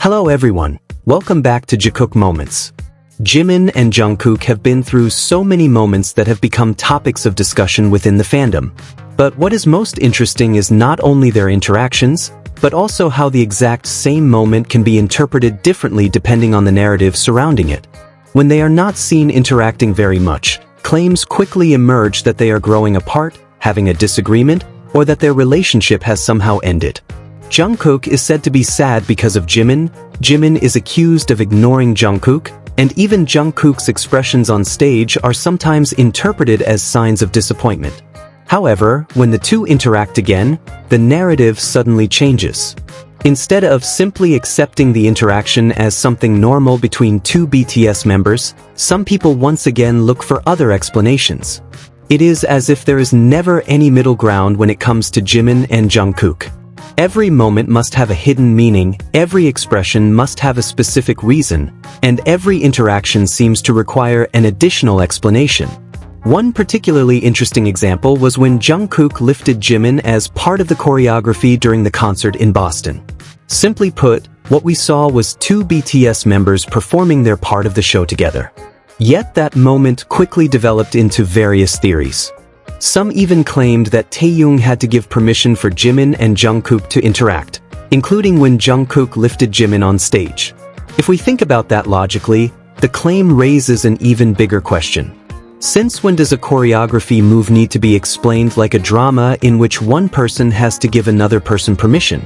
Hello everyone, welcome back to Jikook Moments. Jimin and Jungkook have been through so many moments that have become topics of discussion within the fandom. But what is most interesting is not only their interactions, but also how the exact same moment can be interpreted differently depending on the narrative surrounding it. When they are not seen interacting very much, claims quickly emerge that they are growing apart, having a disagreement, or that their relationship has somehow ended. Jungkook is said to be sad because of Jimin, Jimin is accused of ignoring Jungkook, and even Jungkook's expressions on stage are sometimes interpreted as signs of disappointment. However, when the two interact again, the narrative suddenly changes. Instead of simply accepting the interaction as something normal between two BTS members, some people once again look for other explanations. It is as if there is never any middle ground when it comes to Jimin and Jungkook. Every moment must have a hidden meaning, every expression must have a specific reason, and every interaction seems to require an additional explanation. One particularly interesting example was when Jungkook lifted Jimin as part of the choreography during the concert in Boston. Simply put, what we saw was two BTS members performing their part of the show together. Yet that moment quickly developed into various theories. Some even claimed that Taehyung had to give permission for Jimin and Jungkook to interact, including when Jungkook lifted Jimin on stage. If we think about that logically, the claim raises an even bigger question. Since when does a choreography move need to be explained like a drama in which one person has to give another person permission?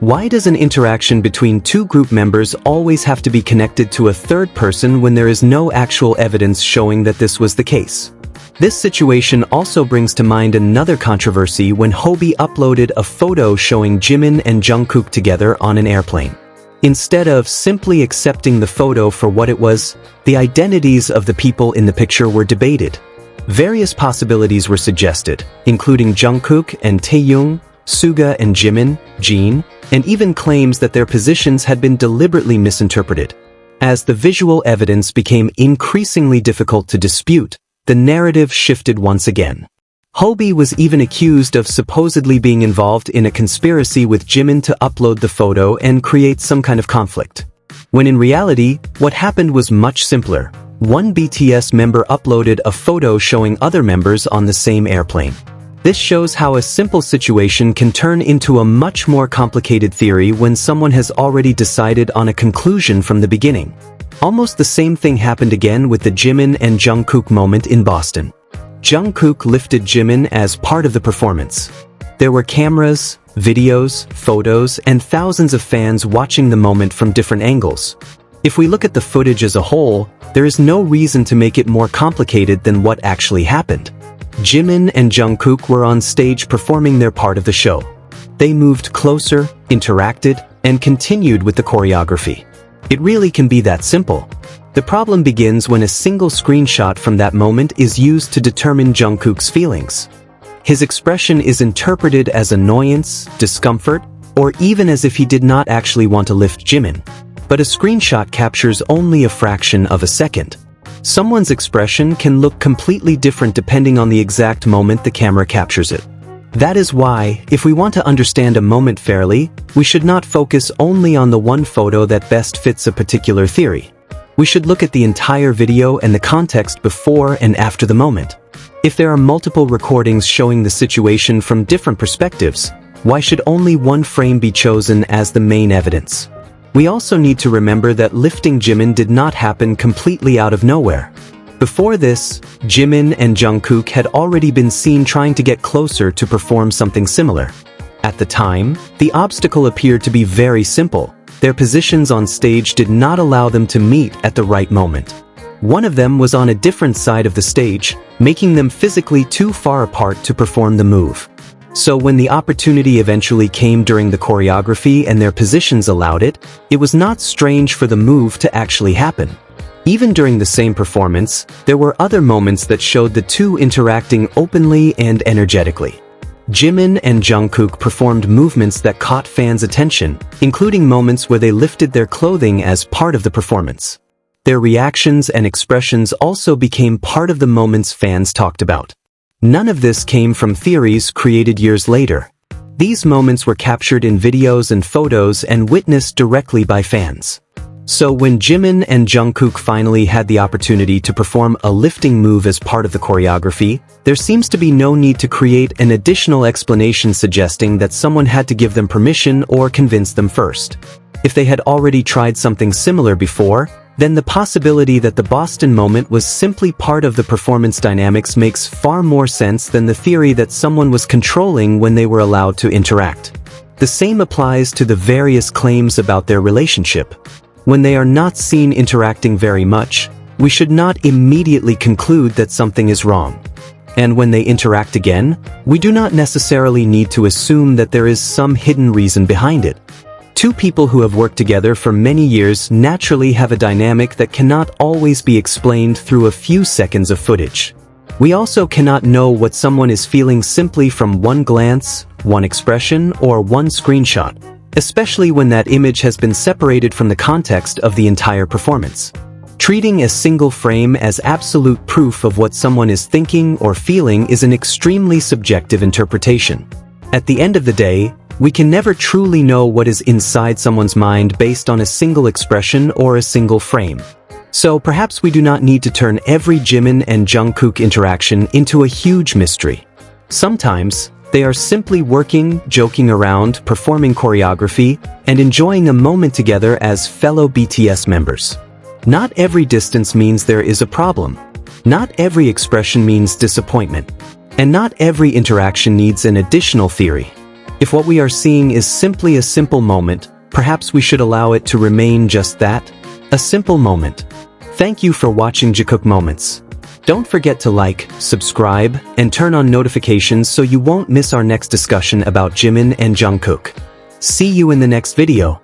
Why does an interaction between two group members always have to be connected to a third person when there is no actual evidence showing that this was the case? This situation also brings to mind another controversy when Hobi uploaded a photo showing Jimin and Jungkook together on an airplane. Instead of simply accepting the photo for what it was, the identities of the people in the picture were debated. Various possibilities were suggested, including Jungkook and Taehyung, Suga and Jimin, Jin, and even claims that their positions had been deliberately misinterpreted. As the visual evidence became increasingly difficult to dispute, the narrative shifted once again. Hobi was even accused of supposedly being involved in a conspiracy with Jimin to upload the photo and create some kind of conflict. When in reality, what happened was much simpler. One BTS member uploaded a photo showing other members on the same airplane. This shows how a simple situation can turn into a much more complicated theory when someone has already decided on a conclusion from the beginning. Almost the same thing happened again with the Jimin and Jungkook moment in Boston. Jungkook lifted Jimin as part of the performance. There were cameras, videos, photos, and thousands of fans watching the moment from different angles. If we look at the footage as a whole, there is no reason to make it more complicated than what actually happened. Jimin and Jungkook were on stage performing their part of the show. They moved closer, interacted, and continued with the choreography. It really can be that simple. The problem begins when a single screenshot from that moment is used to determine Jungkook's feelings. His expression is interpreted as annoyance, discomfort, or even as if he did not actually want to lift Jimin. But a screenshot captures only a fraction of a second. Someone's expression can look completely different depending on the exact moment the camera captures it. That is why, if we want to understand a moment fairly, we should not focus only on the one photo that best fits a particular theory. We should look at the entire video and the context before and after the moment. If there are multiple recordings showing the situation from different perspectives, why should only one frame be chosen as the main evidence? We also need to remember that lifting Jimin did not happen completely out of nowhere. Before this, Jimin and Jungkook had already been seen trying to get closer to perform something similar. At the time, the obstacle appeared to be very simple. Their positions on stage did not allow them to meet at the right moment. One of them was on a different side of the stage, making them physically too far apart to perform the move. So when the opportunity eventually came during the choreography and their positions allowed it, it was not strange for the move to actually happen. Even during the same performance, there were other moments that showed the two interacting openly and energetically. Jimin and Jungkook performed movements that caught fans' attention, including moments where they lifted their clothing as part of the performance. Their reactions and expressions also became part of the moments fans talked about. None of this came from theories created years later. These moments were captured in videos and photos and witnessed directly by fans. So when Jimin and Jungkook finally had the opportunity to perform a lifting move as part of the choreography, there seems to be no need to create an additional explanation suggesting that someone had to give them permission or convince them first. If they had already tried something similar before, then the possibility that the Boston moment was simply part of the performance dynamics makes far more sense than the theory that someone was controlling when they were allowed to interact. The same applies to the various claims about their relationship. When they are not seen interacting very much, we should not immediately conclude that something is wrong. And when they interact again, we do not necessarily need to assume that there is some hidden reason behind it. Two people who have worked together for many years naturally have a dynamic that cannot always be explained through a few seconds of footage. We also cannot know what someone is feeling simply from one glance, one expression, or one screenshot, especially when that image has been separated from the context of the entire performance. Treating a single frame as absolute proof of what someone is thinking or feeling is an extremely subjective interpretation. At the end of the day, we can never truly know what is inside someone's mind based on a single expression or a single frame. So perhaps we do not need to turn every Jimin and Jungkook interaction into a huge mystery. Sometimes, they are simply working, joking around, performing choreography, and enjoying a moment together as fellow BTS members. Not every distance means there is a problem. Not every expression means disappointment. And not every interaction needs an additional theory. If what we are seeing is simply a simple moment, perhaps we should allow it to remain just that, a simple moment. Thank you for watching Jikook Moments. Don't forget to like, subscribe, and turn on notifications so you won't miss our next discussion about Jimin and Jungkook. See you in the next video.